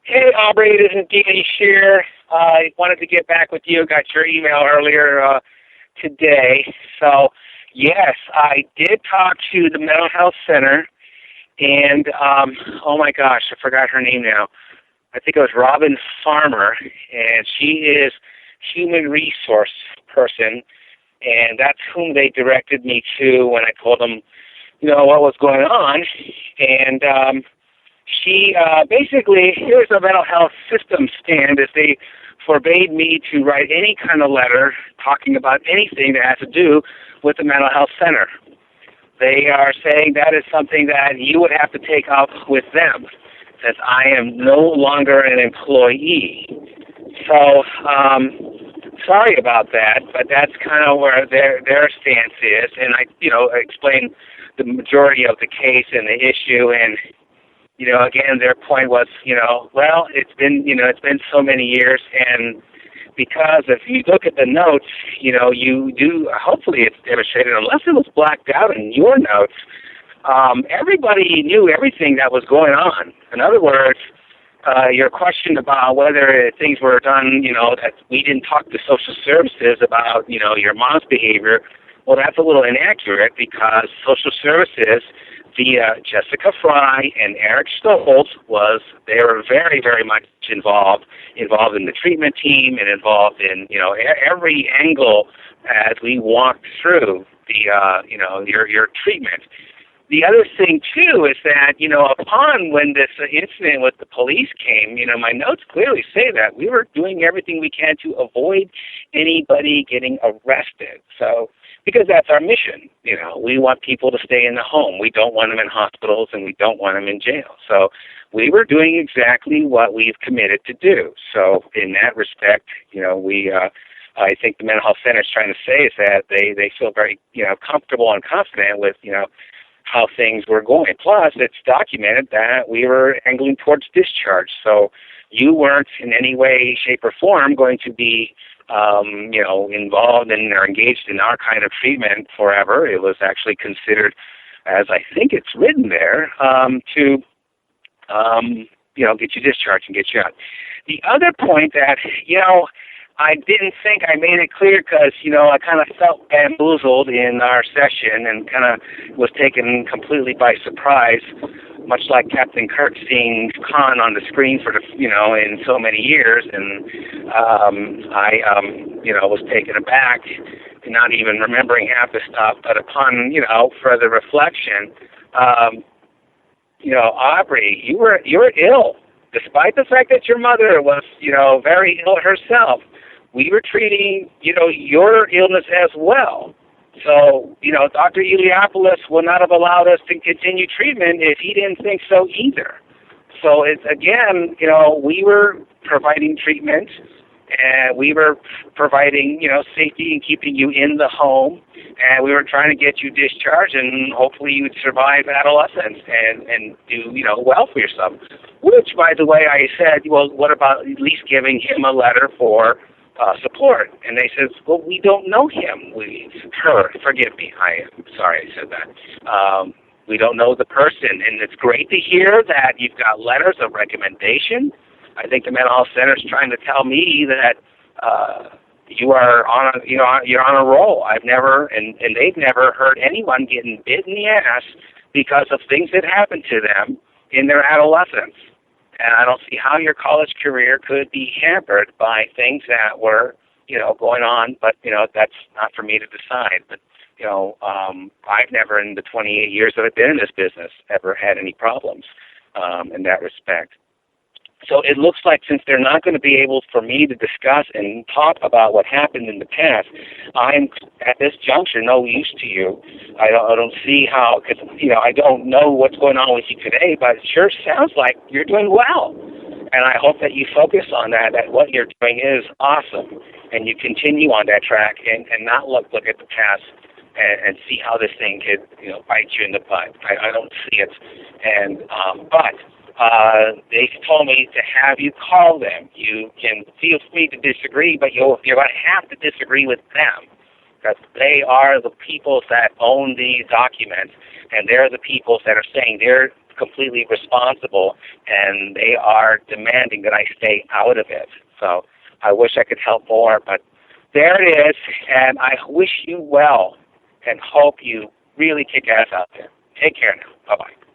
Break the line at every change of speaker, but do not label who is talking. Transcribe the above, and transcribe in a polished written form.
Hey, Aubrey, this is D.A. Sherer. I wanted to get back with you. Got your email earlier today. So, yes, I did talk to the mental health center, and oh my gosh, I forgot her name now. I think it was Robin Farmer, and she is human resource person, and that's whom they directed me to when I told them, what was going on. And she basically, here's a mental health system stand, is they forbade me to write any kind of letter talking about anything that has to do with the mental health center. They are saying that is something that you would have to take up with them, since I am no longer an employee. So, sorry about that, but that's kind of where their stance is. And I, explained the majority of the case and the issue, and again, their point was, well, it's been so many years, and because if you look at the notes, you do, hopefully it's demonstrated, unless it was blacked out in your notes, everybody knew everything that was going on. In other words, your question about whether things were done, that we didn't talk to social services about, your mom's behavior, well, that's a little inaccurate, because social services via Jessica Fry and Eric Stoltz they were very, very much involved in the treatment team, and involved in, every angle as we walked through the, your treatment. The other thing, too, is that, upon when this incident with the police came, my notes clearly say that we were doing everything we can to avoid anybody getting arrested. So, because that's our mission, we want people to stay in the home. We don't want them in hospitals, and we don't want them in jail. So we were doing exactly what we've committed to do. So in that respect, I think the mental health center is trying to say is that they feel very, comfortable and confident with, how things were going. Plus, it's documented that we were angling towards discharge. So you weren't in any way, shape, or form going to be, involved in or engaged in our kind of treatment forever. It was actually considered, as I think it's written there, to, get you discharged and get you out. The other point that, I didn't think I made it clear because, I kind of felt bamboozled in our session and kind of was taken completely by surprise, much like Captain Kirk seeing Khan on the screen for in so many years. And I was taken aback, not even remembering half the stuff. But upon, further reflection, Aubrey, you were ill. Despite the fact that your mother was, very ill herself, we were treating, your illness as well. So, Dr. Eliopoulos would not have allowed us to continue treatment if he didn't think so either. So it's, again, we were providing treatment, and we were providing, safety and keeping you in the home, and we were trying to get you discharged, and hopefully you would survive adolescence and do, well for yourself. Which, by the way, I said, well, what about at least giving him a letter for support? And they said, well, we don't know him. Forgive me, I'm sorry I said that. We don't know the person, and it's great to hear that you've got letters of recommendation. I think the mental health center is trying to tell me that you are you're on a roll. I've never, and they've never heard anyone getting bit in the ass because of things that happened to them in their adolescence. And I don't see how your college career could be hampered by things that were, going on. But, that's not for me to decide. But, I've never, in the 28 years that I've been in this business, ever had any problems in that respect. So it looks like, since they're not going to be able for me to discuss and talk about what happened in the past, I'm at this juncture no use to you. I don't see how, because I don't know what's going on with you today, but it sure sounds like you're doing well. And I hope that you focus on that what you're doing is awesome, and you continue on that track and not look at the past and see how this thing could bite you in the butt. I don't see it, and but. They told me to have you call them. You can feel free to disagree, but you're going to have to disagree with them, because they are the people that own these documents, and they're the people that are saying they're completely responsible, and they are demanding that I stay out of it. So I wish I could help more, but there it is, and I wish you well and hope you really kick ass out there. Take care now. Bye-bye.